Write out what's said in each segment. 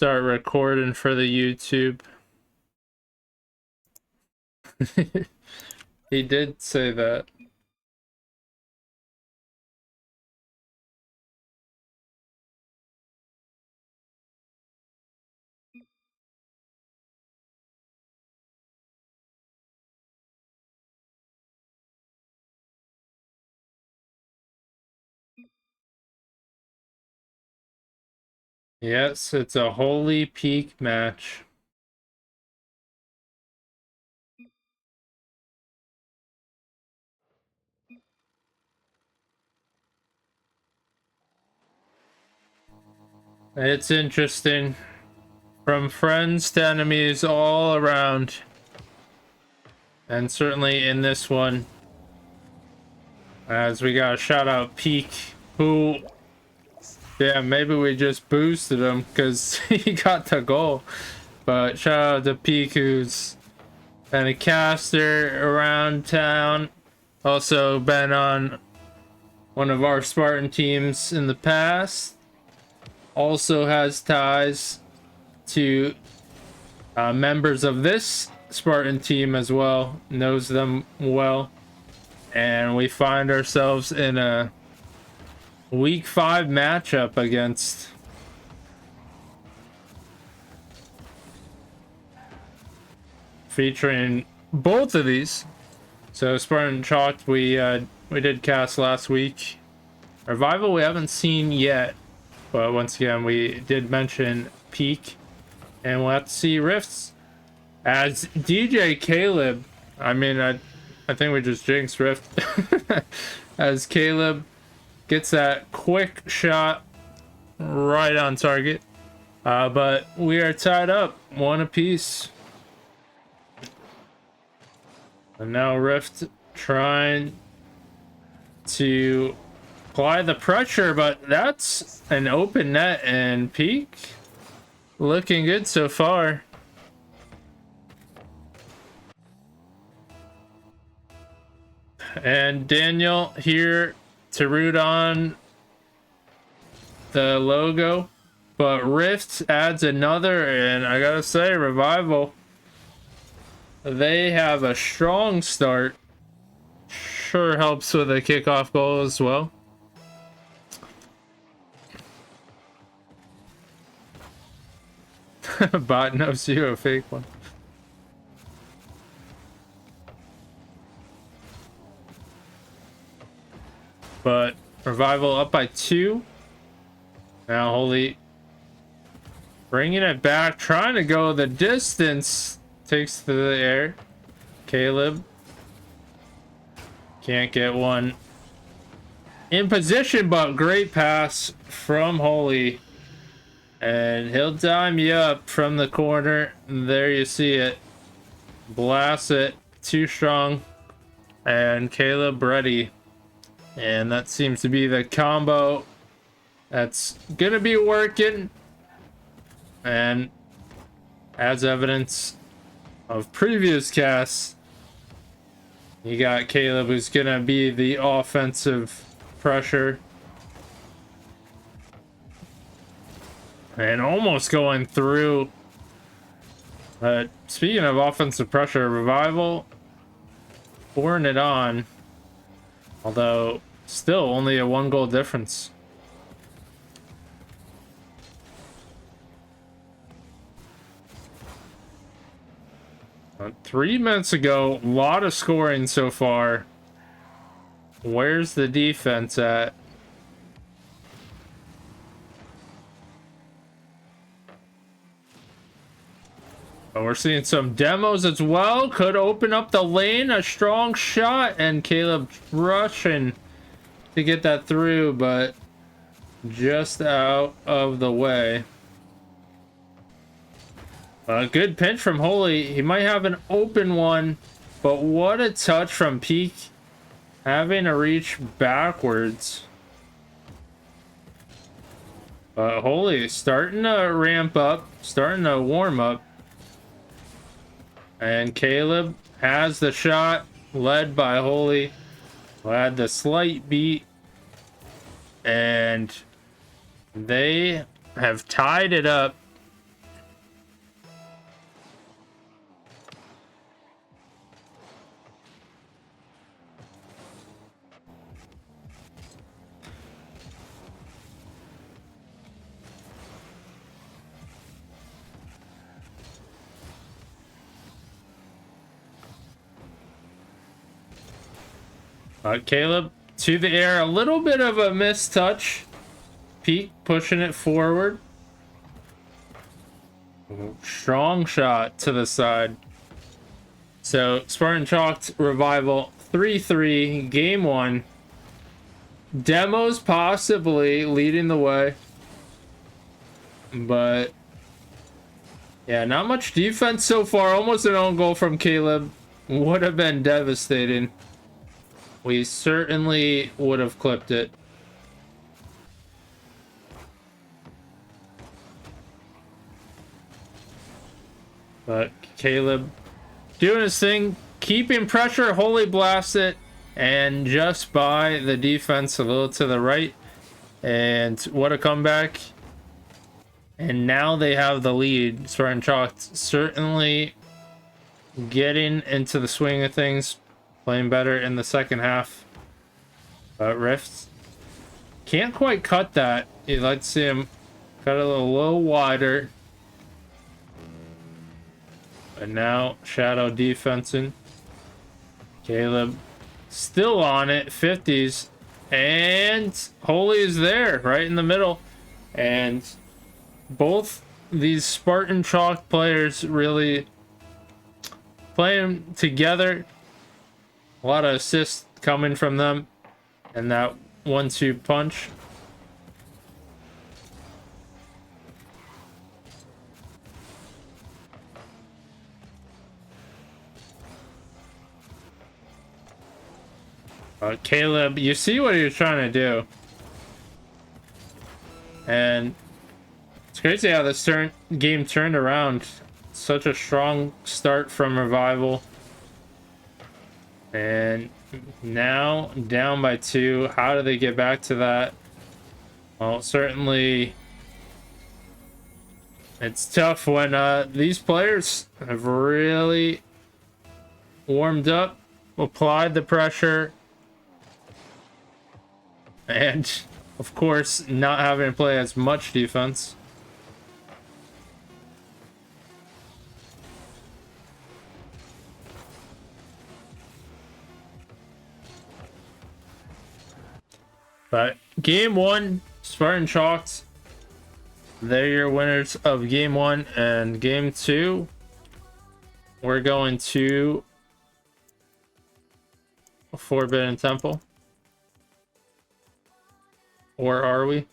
start recording for the YouTube. He did say that. Yes, it's a holy peak match. It's interesting. From friends to enemies all around. And certainly in this one. As we got a shout out Peak, who... Yeah, maybe we just boosted him because he got the goal. But shout out to Peak, who's been a caster around town. Also been on one of our Spartan teams in the past. Also has ties to members of this Spartan team as well. Knows them well. And we find ourselves in a week 5 matchup against featuring both of these. So Spartan Chalked, we did cast last week. Revival we haven't seen yet, but once again we did mention Peak, and we'll have to see Rifts as DJ Caleb. I mean, I think we just jinxed Rift as Caleb gets that quick shot right on target. But we are tied up 1 apiece. And now Rift trying to apply the pressure, but that's an open net, and Peak looking good so far. And Daniel here to root on the logo, but Rift adds another, and I gotta say, Revival, they have a strong start. Sure helps with a kickoff goal as well. Bot knows you, a fake one. But Revival up by 2. Now Holy bringing it back, trying to go the distance. Takes to the air. Caleb can't get one in position, but great pass from Holy. And he'll dime you up from the corner. There you see it. Blast it. Too strong. And Caleb ready. And that seems to be the combo that's gonna be working. And as evidence of previous casts, you got Caleb, who's gonna be the offensive pressure. And almost going through. But speaking of offensive pressure, Revival pouring it on. Although, still only a 1 goal difference. But 3 minutes ago, a lot of scoring so far. Where's the defense at? Oh, we're seeing some demos as well. Could open up the lane. A strong shot. And Caleb rushing to get that through, but just out of the way. A good pinch from Holy. He might have an open one, but what a touch from Peak. Having to reach backwards. But Holy starting to ramp up. Starting to warm up. And Caleb has the shot, led by Holy. Had the slight beat. And they have tied it up Caleb to the air, a little bit of a missed touch. Peak pushing it forward. Strong shot to the side. So Spartan chalked Revival 3-3, game 1. Demos possibly leading the way. But yeah, not much defense so far. Almost an own goal from Caleb. Would have been devastating. We certainly would have clipped it. But Caleb doing his thing, keeping pressure, holy blast it, and just by the defense a little to the right. And what a comeback. And now they have the lead. Spartan Chalk certainly getting into the swing of things, playing better in the second half. But Rift can't quite cut that. You'd like to see him cut it a little wider. But now Shadow defensing. Caleb still on it, 50s. And Holy is there, right in the middle. And both these Spartan Chalk players really playing together. A lot of assists coming from them. And that 1-2 punch. Caleb, you see what he was trying to do. And it's crazy how this game turned around. Such a strong start from Revival. And now down by 2. How do they get back to that? Well, certainly it's tough when these players have really warmed up, applied the pressure, and of course not having to play as much defense. But game 1, Spartan Chalked. They're your winners of game 1, and game 2 we're going to Forbidden Temple. Or are we?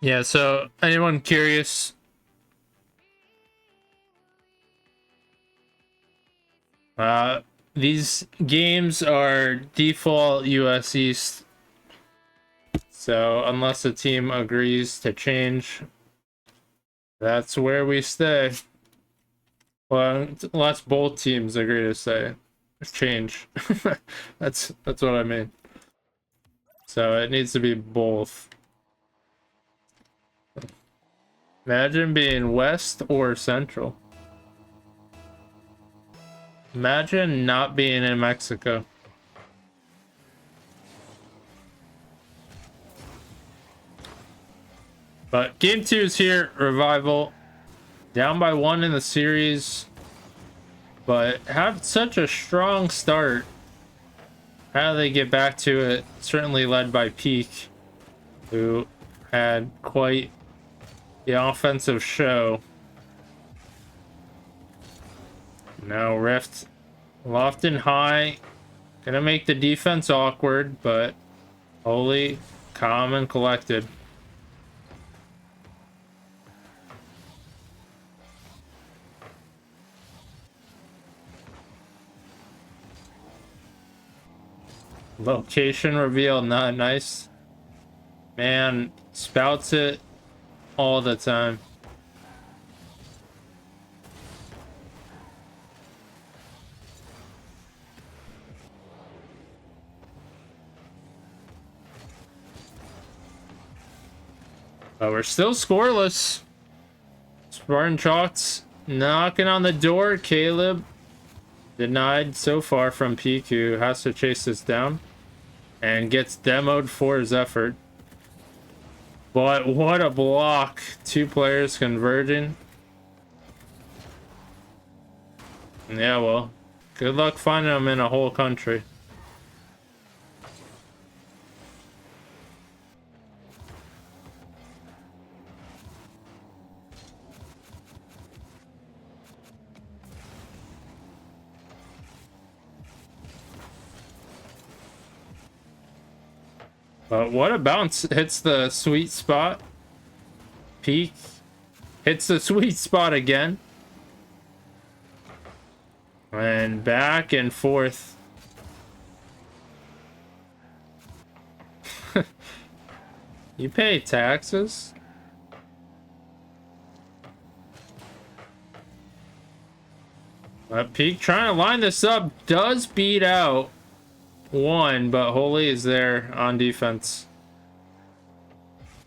Yeah, so anyone curious? These games are default US East. So unless the team agrees to change, that's where we stay. Well, unless both teams agree to say change. That's what I mean. So it needs to be both. Imagine being west or central. Imagine not being in Mexico. But game 2 is here. Revival down by 1 in the series, but have such a strong start. How do they get back to it? Certainly led by Peak, who had quite the offensive show. Now Rift loft and high, gonna make the defense awkward, but Holy calm and collected. Location reveal, not nice. Man, spouts it all the time. But we're still scoreless. Spartan shots knocking on the door. Caleb denied so far from Peak, who has to chase this down and gets demoed for his effort. But what a block. 2 players converging. Yeah, well, good luck finding them in a whole country. But what a bounce. Hits the sweet spot. Peak hits the sweet spot again. And back and forth. You pay taxes? Peak trying to line this up. Does beat out one, but Holy is there on defense.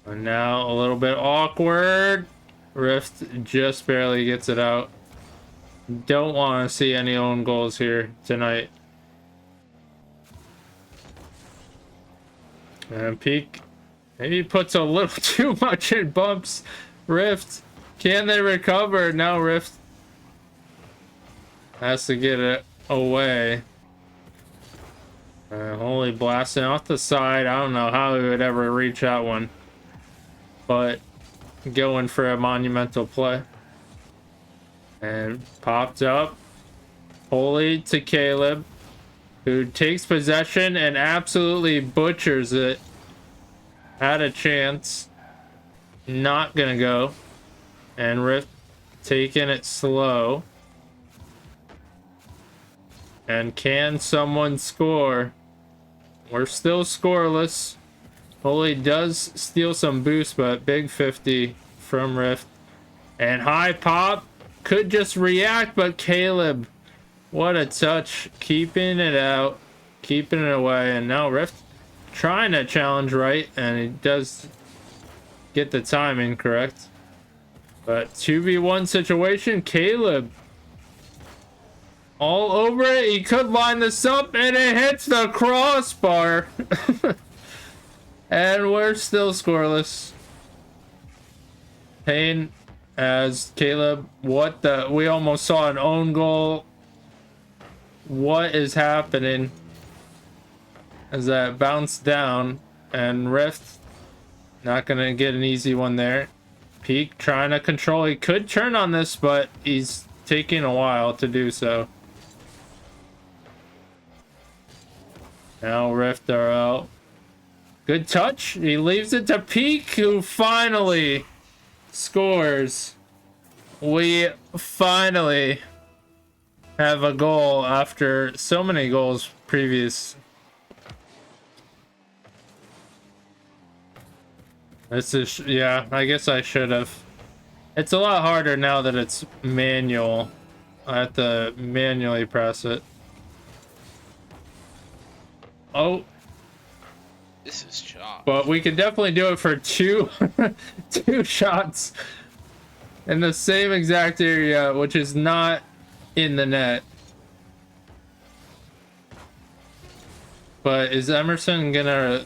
And now a little bit awkward. Rift just barely gets it out. Don't want to see any own goals here tonight. And Peak maybe puts a little too much in bumps. Rift, can they recover? Now Rift has to get it away. Holy blasting off the side. I don't know how he would ever reach that one. But going for a monumental play. And popped up. Holy to Caleb, who takes possession and absolutely butchers it. Had a chance. Not gonna go. And Rift taking it slow. And can someone score? We're still scoreless. Holy does steal some boost, but big 50 from Rift. And high pop. Could just react, but Caleb, what a touch. Keeping it out. Keeping it away. And now Rift trying to challenge right. And he does get the timing correct. But 2v1 situation. Caleb all over it. He could line this up, and it hits the crossbar. And we're still scoreless. Pain as Caleb. What the? We almost saw an own goal. What is happening? As that bounced down, and Rift not gonna get an easy one there. Peak trying to control. He could turn on this, but he's taking a while to do so. Now Rift are out. Good touch. He leaves it to Peak, who finally scores. We finally have a goal after so many goals previous. This is, yeah, I guess I should have. It's a lot harder now that it's manual. I have to manually press it. Oh. This is chalk. But we could definitely do it for two shots in the same exact area, which is not in the net. But is Emerson gonna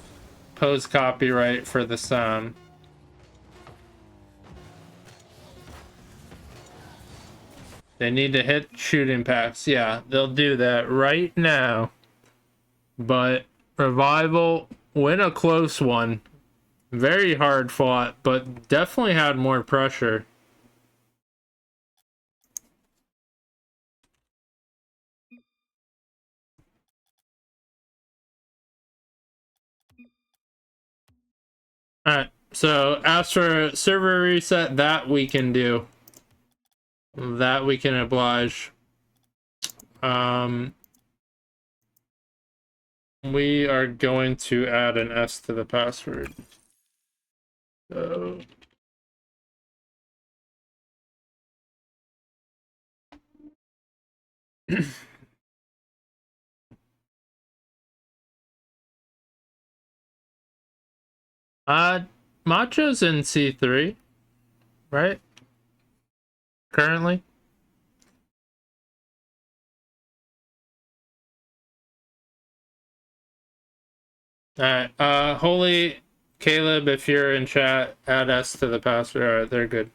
pose copyright for the sound? They need to hit shooting packs. Yeah, they'll do that right now. But Revival win a close one. Very hard fought, but definitely had more pressure. Alright, so as for server reset, that we can do. That we can oblige. We are going to add an S to the password. So Macho's in C3, right? Currently. Alright, Holy Caleb, if you're in chat, add us to the password. Alright, they're good.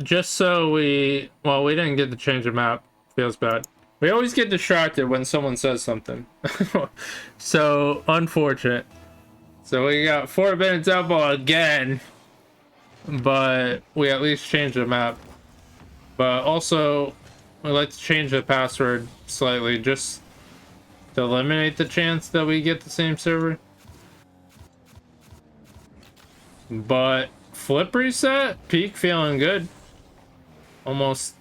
Just so we didn't get to change the map. Feels bad. We always get distracted when someone says something. So, unfortunate. So we got 4 minutes outball again, but we at least changed the map. But also, we like to change the password slightly, just to eliminate the chance that we get the same server. But flip reset, peak feeling good. Almost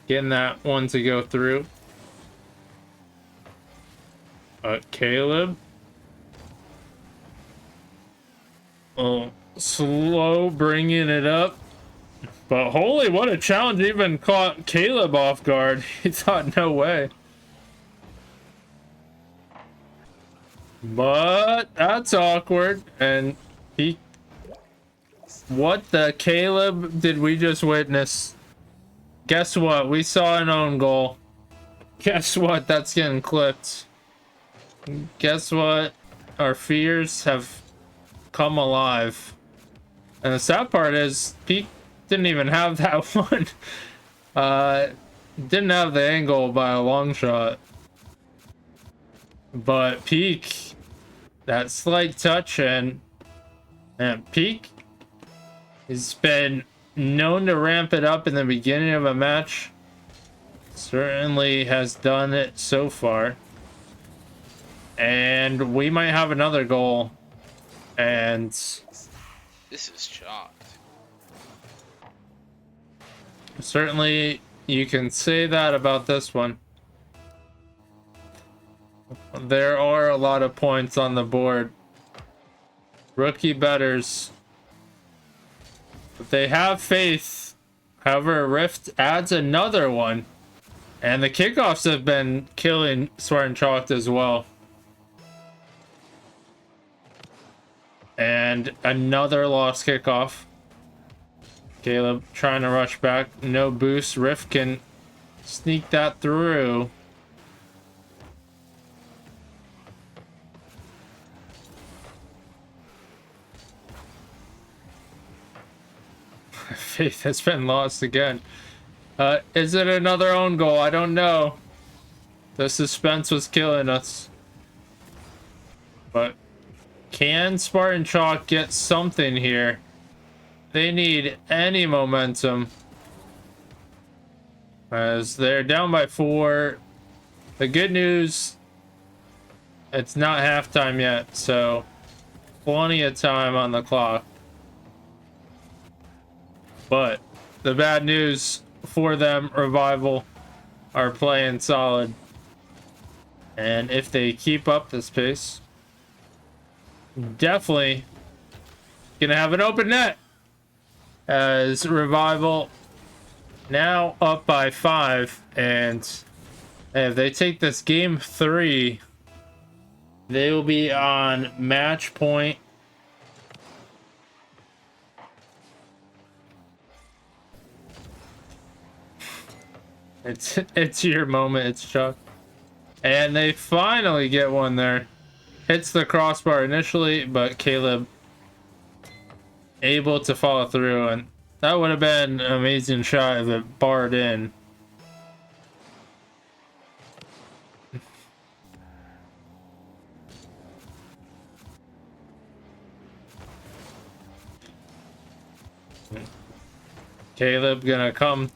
getting that one to go through. Caleb. Oh, slow bringing it up. But holy, what a challenge. Even caught Caleb off guard. He thought, no way. But that's awkward. And he... What the Caleb did we just witness? Guess what? We saw an own goal. Guess what? That's getting clipped. Guess what? Our fears have come alive. And the sad part is, Pete didn't even have that one. Didn't have the angle by a long shot. But Peak, that slight touch, and Peak has been known to ramp it up in the beginning of a match. Certainly has done it so far. And we might have another goal. And this is shocked. Certainly you can say that about this one. There are a lot of points on the board. Rookie betters. But they have faith. However, Rift adds another one. And the kickoffs have been killing Spartan Chalked as well. And another lost kickoff. Caleb trying to rush back. No boost. Rift can sneak that through. Faith has been lost again. Is it another own goal? I don't know. The suspense was killing us. But can Spartan Chalk get something here? They need any momentum. As they're down by 4. The good news, it's not halftime yet, so plenty of time on the clock. But the bad news for them, Revival are playing solid. And if they keep up this pace, definitely gonna have an open net. As Revival now up by 5, and if they take this game 3, they will be on match point. It's your moment, it's Chuck. And they finally get one there. Hits the crossbar initially, but Caleb able to follow through, and that would have been an amazing shot if it barred in. Caleb gonna come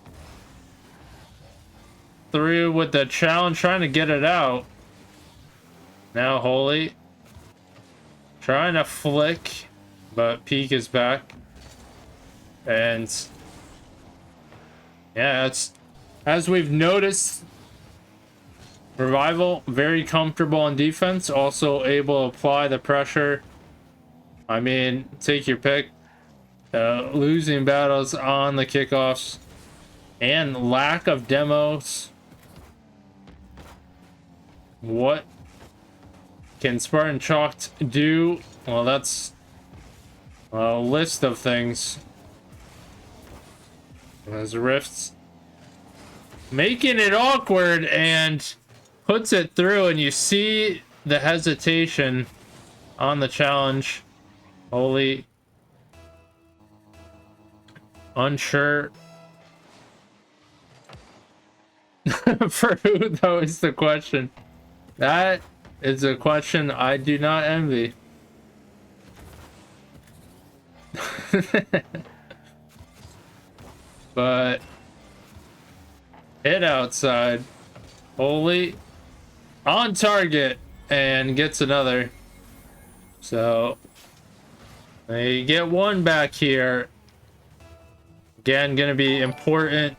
through with the challenge, trying to get it out. Now Holy trying to flick, but Peak is back. And yeah, it's as we've noticed, Revival very comfortable on defense, also able to apply the pressure. I mean, take your pick. Losing battles on the kickoffs and lack of demos. What can Spartan Chalked do? Well, that's a list of things. There's rifts. Making it awkward and puts it through, and you see the hesitation on the challenge. Holy. Unsure. For who, though, is the question. That is a question I do not envy. But hit outside. Holy. On target. And gets another. So they get one back here. Again, gonna be important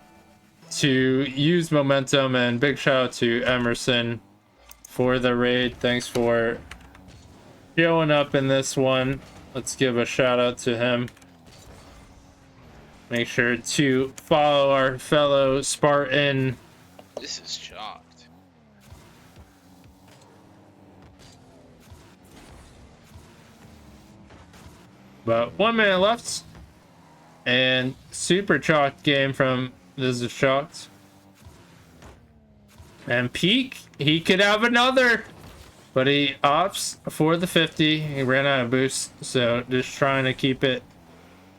to use momentum, and big shout out to Emerson for the raid. Thanks for showing up in this one. Let's give a shout out to him. Make sure to follow our fellow Spartan. This is chalked. But 1 minute left. And super chalked game from This is Chalked. And Peak, he could have another. But he opts for the 50. He ran out of boost. So just trying to keep it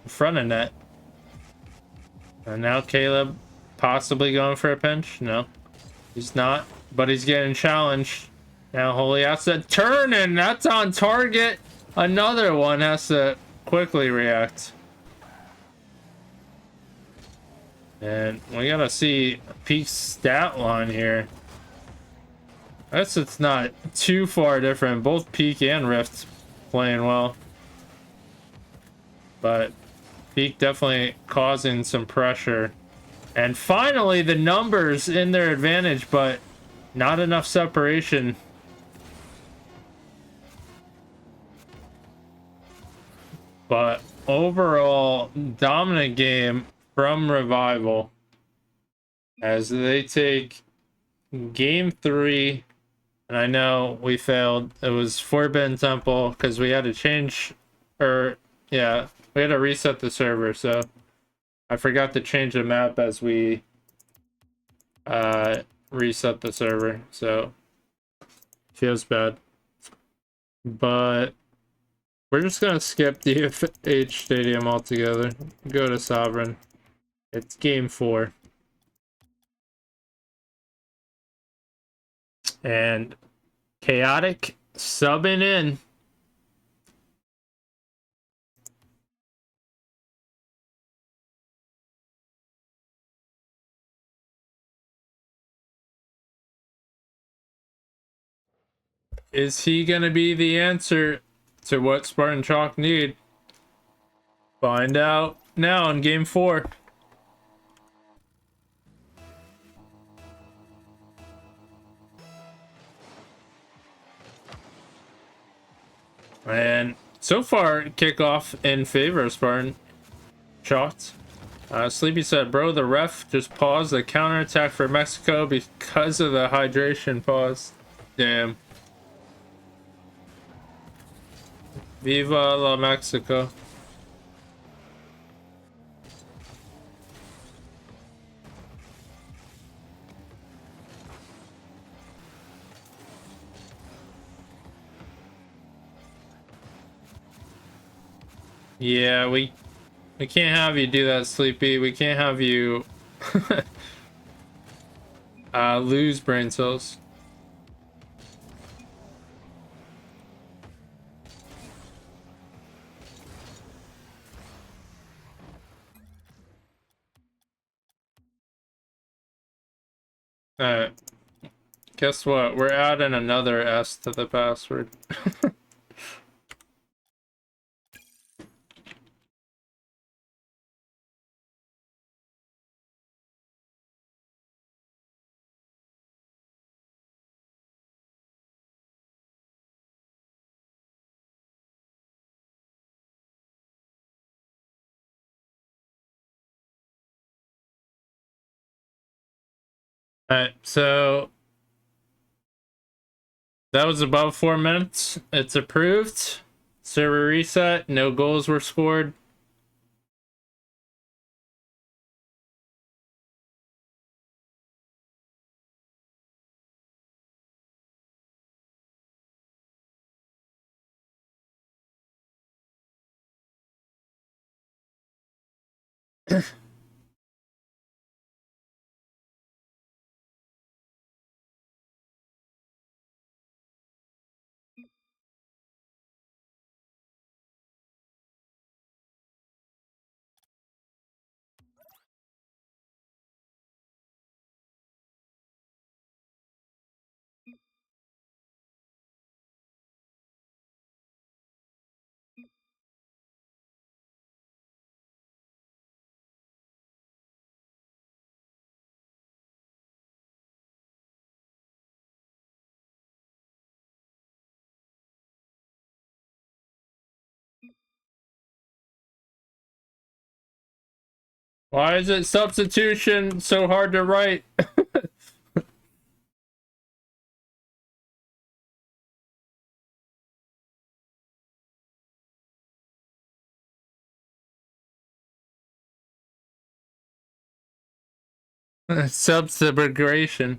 in front of net. And now Caleb possibly going for a pinch. No, he's not. But he's getting challenged. Now Holy has to turn, and that's on target. Another one has to quickly react. And we gotta see Peak's stat line here. I guess it's not too far different. Both Peak and Rift playing well. But Peak definitely causing some pressure. And finally, the numbers in their advantage, but not enough separation. But overall, dominant game from Revival as they take game 3. And I know we failed. It was Forbidden Temple because we had to change, or yeah, we had to reset the server. So I forgot to change the map as we reset the server. So feels bad. But we're just gonna skip the H Stadium altogether. Go to Sovereign. It's game 4. And Chaotic subbing in. Is he gonna be the answer to what Spartan Chalk need? Find out now in game 4. And so far, kickoff in favor of Spartan. Shocked. Sleepy said, bro, the ref just paused the counterattack for Mexico because of the hydration pause. Damn. Viva la Mexico. Yeah, we can't have you do that, Sleepy. We can't have you lose brain cells. Alright. Guess what? We're adding another S to the password. Alright, so That was above 4 minutes. It's approved. Server reset. No goals were scored. Why is it substitution so hard to write? Subsubgration.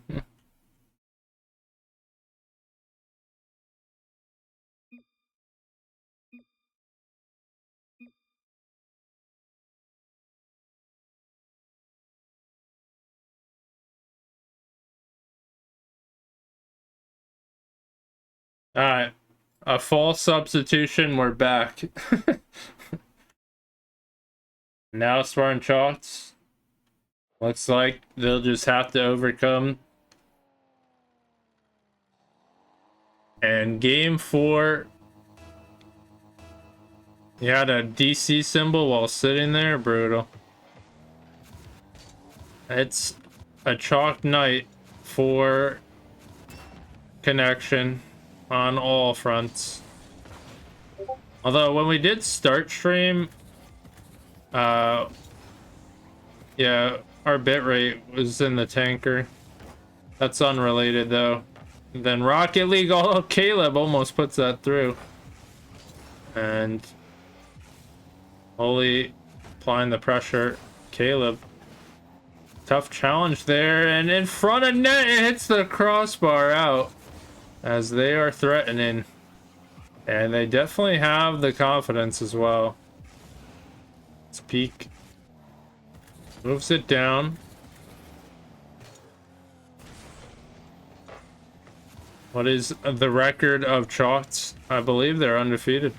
Alright. A false substitution, we're back. Now Spartan Chalks. Looks like they'll just have to overcome. And game 4. You had a DC symbol while sitting there? Brutal. It's a chalk night for connection on all fronts. Although when we did start stream, yeah, our bitrate was in the tanker. That's unrelated though. Then Rocket League, oh, Caleb almost puts that through. And Holy applying the pressure. Caleb. Tough challenge there, and in front of net, it hits the crossbar out as they are threatening. And they definitely have the confidence as well. It's peak. Moves it down. What is the record of Chalks? I believe they're undefeated.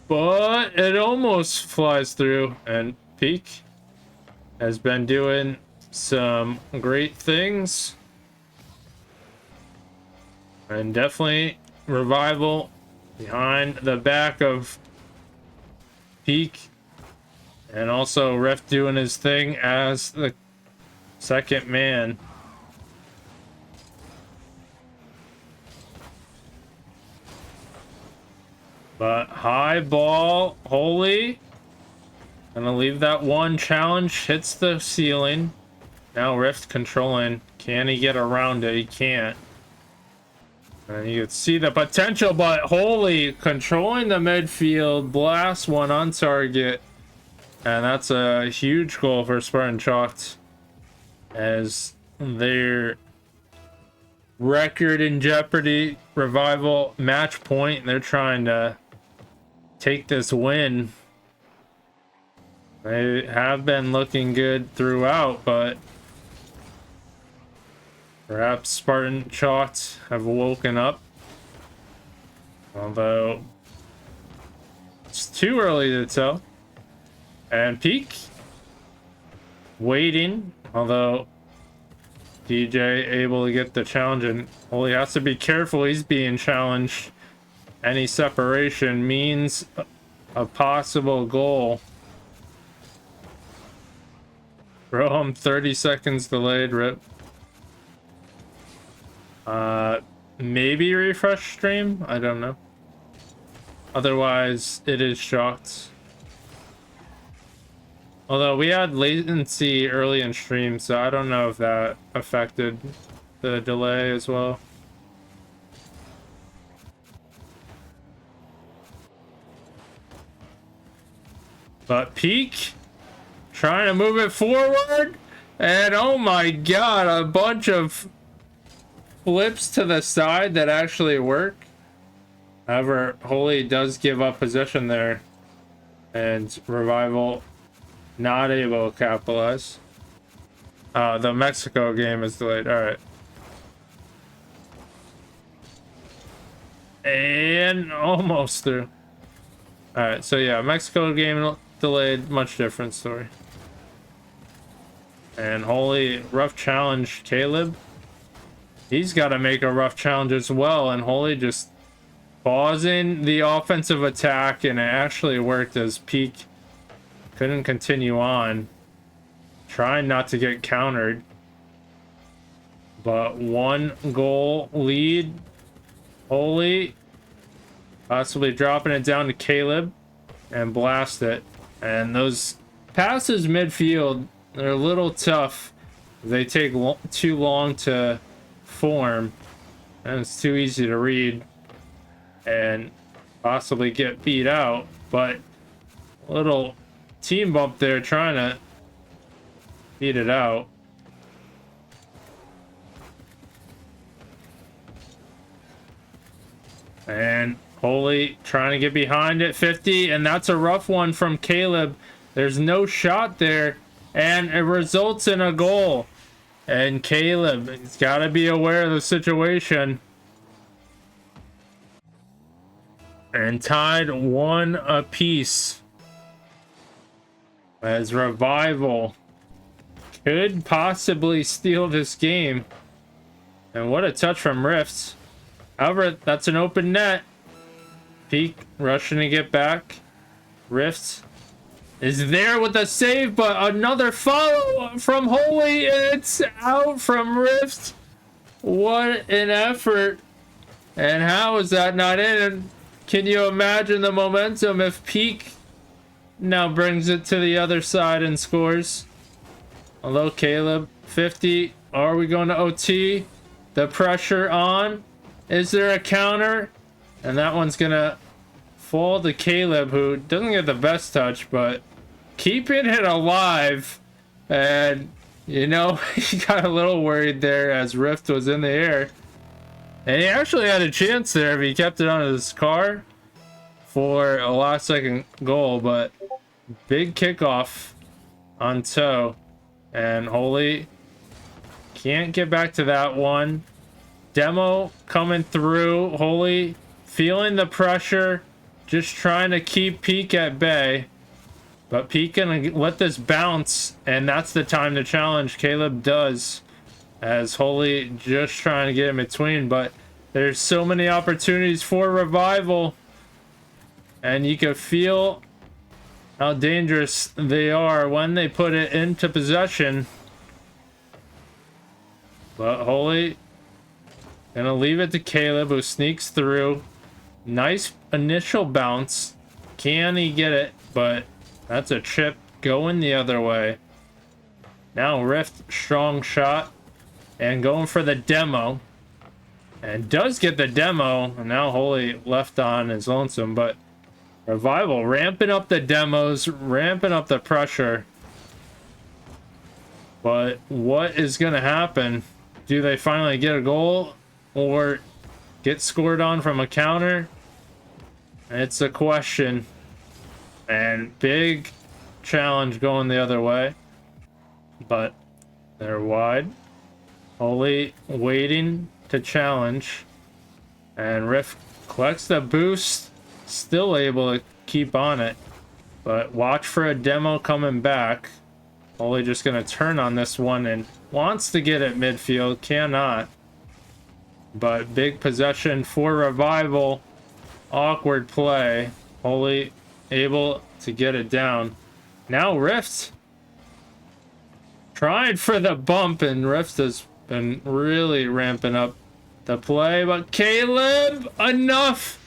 But it almost flies through, and Peak has been doing some great things. And definitely Revival behind the back of Peak. And also Ref doing his thing as the second man. But high ball, Holy. Gonna leave that one challenge, hits the ceiling. Now Rift controlling. Can he get around it? He can't. And you can see the potential, but Holy controlling the midfield, blast one on target. And that's a huge goal for Spartan Chalks, as their record in jeopardy. Revival match point, and they're trying to take this win. They have been looking good throughout, but perhaps Spartan Chalks have woken up. Although it's too early to tell. And Peak waiting, although DJ able to get the challenge, and Holy has to be careful. He's being challenged. Any separation means a possible goal. Bro, I'm 30 seconds delayed, rip. Maybe refresh stream? I don't know. Otherwise, it is shocked. Although we had latency early in stream, so I don't know if that affected the delay as well. But Peak trying to move it forward, and oh my god, a bunch of flips to the side that actually work. However, Holy does give up position there, and Revival not able to capitalize. The Mexico game is delayed. All right. And almost through. All right, so yeah, Mexico game delayed, much different story. And Holy, rough challenge, Caleb. He's got to make a rough challenge as well, and Holy just pausing the offensive attack, and it actually worked as Peak couldn't continue on. Trying not to get countered. But 1-goal lead. Holy possibly dropping it down to Caleb and blast it. And those passes midfield, they're a little tough. They take too long to form, and it's too easy to read and possibly get beat out. But a little team bump there trying to beat it out. And Holy trying to get behind it, 50, and that's a rough one from Caleb. There's no shot there, and it results in a goal. And Caleb, he's got to be aware of the situation. And tied 1 apiece. As Revival could possibly steal this game. And what a touch from Rifts. However, that's an open net. Peak rushing to get back. Rifts is there with a save, but another follow from Holy, and it's out from Rifts. What an effort. And how is that not in? Can you imagine the momentum if Peak now brings it to the other side and scores? Although Caleb, 50. Are we going to OT? The pressure on. Is there a counter? And that one's gonna fall to Caleb, who doesn't get the best touch, but keeping it alive. And, you know, he got a little worried there as Rift was in the air. And he actually had a chance there if he kept it on his car for a last second goal, but big kickoff on toe. And Holy can't get back to that one. Demo coming through. Holy feeling the pressure, just trying to keep Peak at bay. But Peak gonna let this bounce, and that's the time to challenge. Caleb does, as Holy just trying to get in between. But there's so many opportunities for Revival, and you can feel how dangerous they are when they put it into possession. But Holy gonna leave it to Caleb, who sneaks through. Nice initial bounce. Can he get it? But that's a chip going the other way. Now Rift, strong shot. And going for the demo. And does get the demo. And now Holy left on is lonesome. But Revival ramping up the demos. Ramping up the pressure. But what is going to happen? Do they finally get a goal? Or get scored on from a counter? It's a question. And big challenge going the other way. But they're wide. Holy waiting to challenge. And Rift collects the boost. Still able to keep on it. But watch for a demo coming back. Holy just going to turn on this one and wants to get it midfield. Cannot. But big possession for Revival. Awkward play. Holy able to get it down. Now Rift tried for the bump, and Rift has been really ramping up the play. But Caleb, enough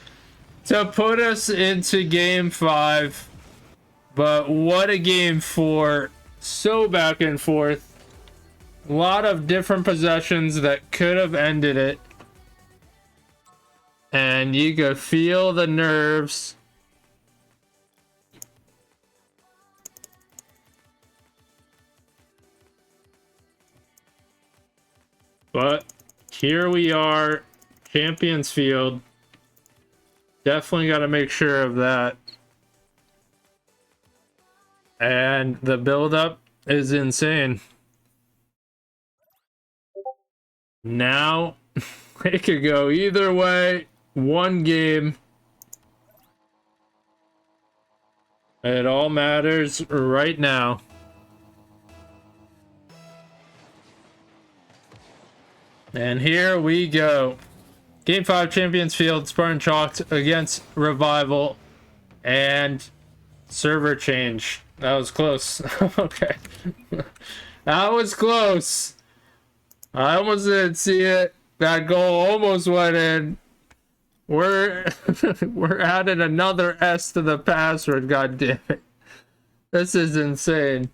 to put us into game 5. But what a game four. So back and forth. A lot of different possessions that could have ended it. And you could feel the nerves. But here we are, Champions Field. Definitely got to make sure of that. And the build-up is insane. Now, it could go either way. One game. It all matters right now. And here we go. Game 5, Champions Field, Spartan chalked against Revival. And server change. That was close. Okay. That was close. I almost didn't see it. That goal almost went in. We're adding another S to the password, god damn it. This is insane.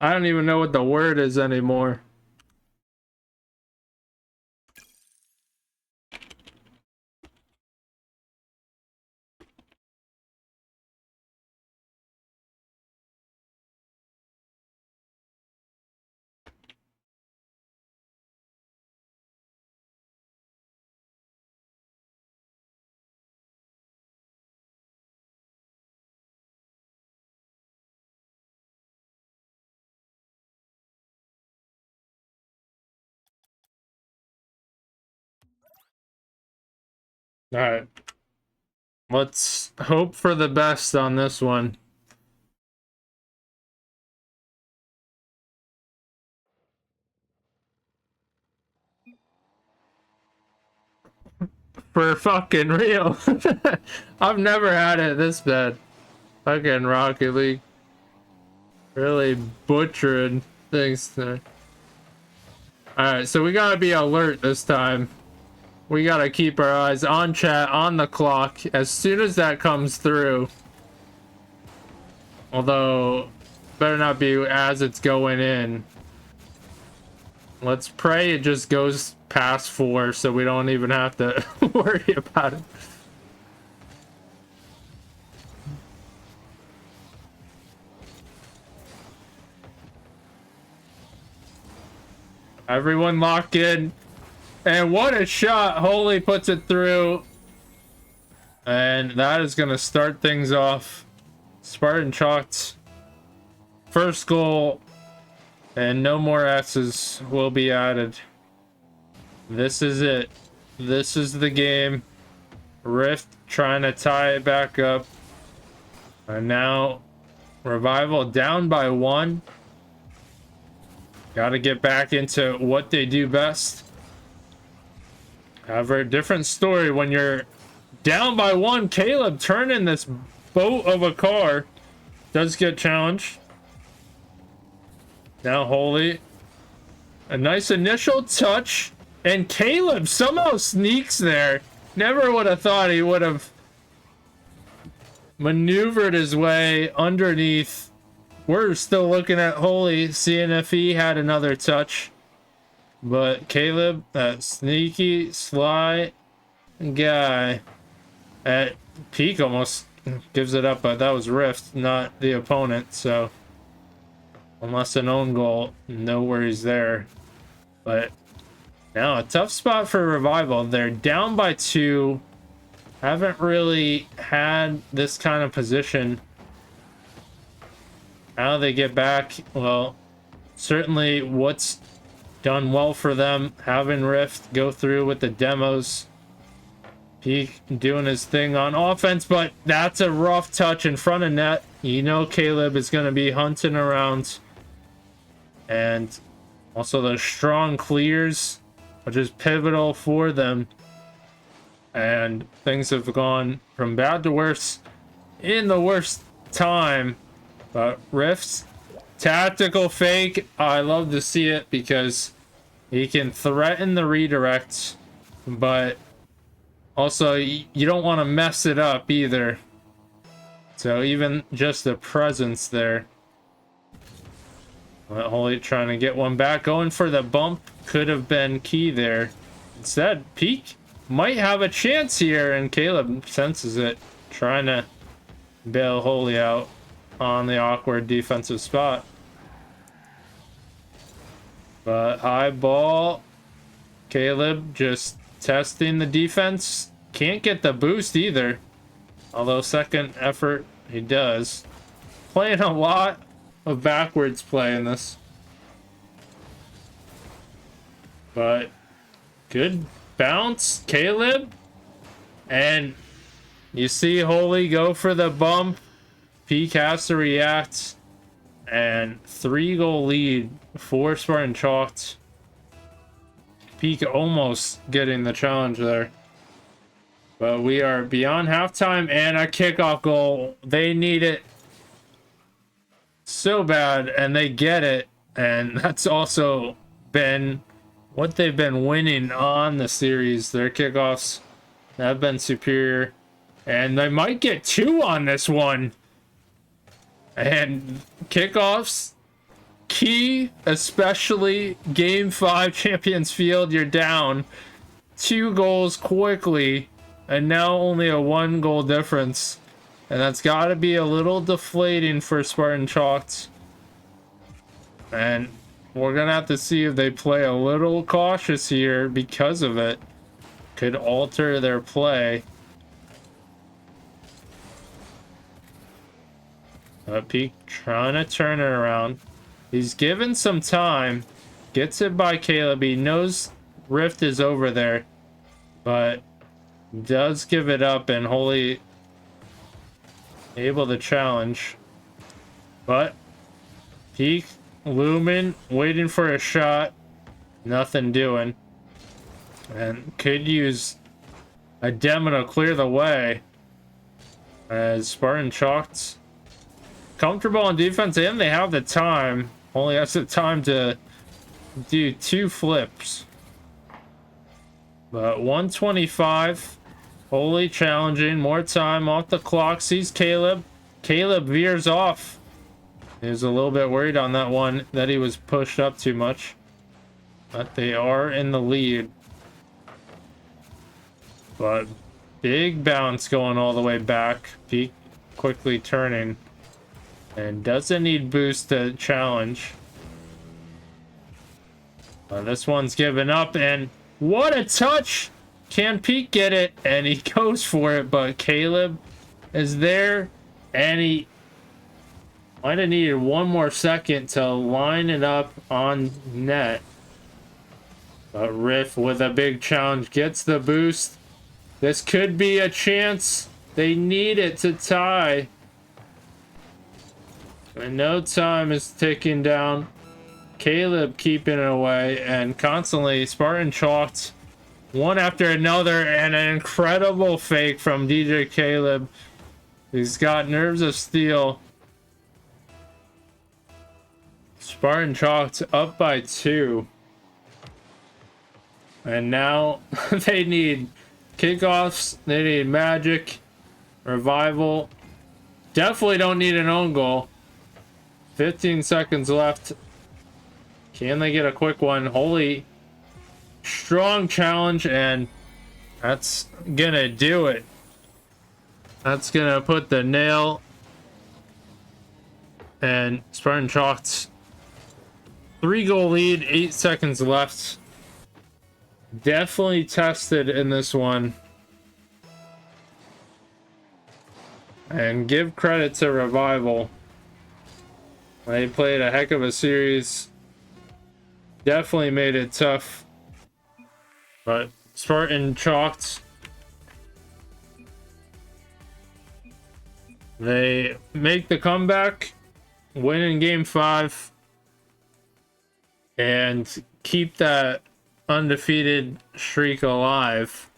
I don't even know what the word is anymore. All right. Let's hope for the best on this one. For fucking real. I've never had it this bad. Fucking Rocket League. Really butchering things there. Alright, so we gotta be alert this time. We gotta keep our eyes on chat, on the clock, as soon as that comes through. Although, better not be as it's going in. Let's pray it just goes past 4 so we don't even have to worry about it. Everyone lock in. And what a shot. Holy puts it through. And that is going to start things off. Spartan chalked. First goal. And no more S's will be added. This is it. This is the game. Rift trying to tie it back up. And now Revival down by 1. Got to get back into what they do best. However, different story when you're down by 1. Caleb turning this boat of a car. Does get challenged. Now Holy. A nice initial touch. And Caleb somehow sneaks there. Never would have thought he would have maneuvered his way underneath. We're still looking at Holy, seeing if he had another touch. But Caleb, that sneaky, sly guy at peak almost gives it up, but that was Rift, not the opponent. So, unless an own goal, no worries there. But now a tough spot for Revival. They're down by 2. Haven't really had this kind of position. How they get back? Well, certainly what's done well for them, having Rift go through with the demos. Peak doing his thing on offense, but that's a rough touch in front of net. You know Caleb is going to be hunting around. And also the strong clears, which is pivotal for them. And things have gone from bad to worse in the worst time. But Rift's tactical fake, I love to see it because he can threaten the redirects, but also you don't want to mess it up either. So even just the presence there. Holy trying to get one back. Going for the bump could have been key there. Instead, Peak might have a chance here, and Caleb senses it. Trying to bail Holy out on the awkward defensive spot. But high ball. Caleb just testing the defense. Can't get the boost either. Although second effort, he does. Playing a lot of backwards play in this. But good bounce, Caleb. And you see Holy go for the bump. Peak has to react. And 3-goal lead for Spartan Chalked. Peak almost getting the challenge there. But we are beyond halftime and a kickoff goal. They need it so bad, and they get it. And that's also been what they've been winning on the series. Their kickoffs have been superior. And they might get 2 on this one. And kickoffs, key, especially Game 5 Champions Field. You're down 2 goals quickly. And now only a 1-goal difference. And that's got to be a little deflating for Spartan Chalked. And we're going to have to see if they play a little cautious here because of it. Could alter their play. Peak trying to turn it around. He's given some time. Gets it by Caleb. He knows Rift is over there. But does give it up, and Holy able to challenge. But Peak, Lumen, waiting for a shot. Nothing doing. And could use a demo to clear the way. As Spartan Chalked comfortable on defense, and they have the time. Only has the time to do 2 flips. But 125. Holy challenging. More time off the clock. Sees Caleb. Caleb veers off. He was a little bit worried on that one that he was pushed up too much. But they are in the lead. But big bounce going all the way back. Peak quickly turning. And doesn't need boost to challenge. This one's given up, and what a touch! Can Peak get it? And he goes for it, but Caleb is there, and he might have needed 1 more second to line it up on net. But Riff with a big challenge gets the boost. This could be a chance. They need it to tie. And no time is ticking down. Caleb keeping it away, and constantly Spartan Chalked one after another, and an incredible fake from DJ Caleb. He's got nerves of steel. Spartan Chalked up by 2. And now they need kickoffs, they need magic, revival. Definitely don't need an own goal. 15 seconds left. Can they get a quick one? Holy strong challenge, and that's gonna do it. That's gonna put the nail. And Spartan Chalked 3-goal lead, 8 seconds left. Definitely tested in this one. And give credit to Revival. They played a heck of a series. Definitely made it tough. But Spartan Chalked, they make the comeback, win in Game 5, and keep that undefeated streak alive.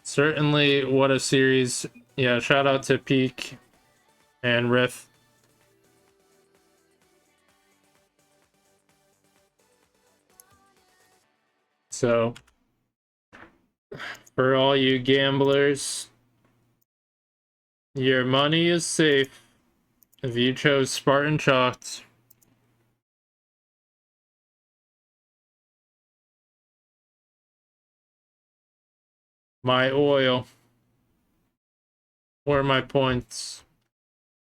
Certainly, what a series. Yeah, shout out to Peak and Riff. So, for all you gamblers, Your money is safe if you chose Spartan Chalked. My oil. Or my points.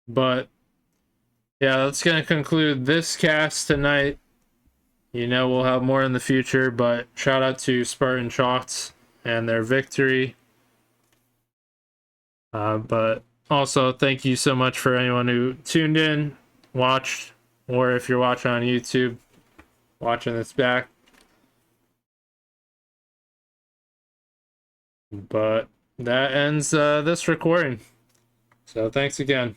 But yeah, that's gonna conclude this cast tonight. You know, we'll have more in the future, but shout out to Spartan Chalked and their victory. But also, thank you so much for anyone who tuned in, watched, or if you're watching on YouTube, watching this back. But that ends this recording. So thanks again.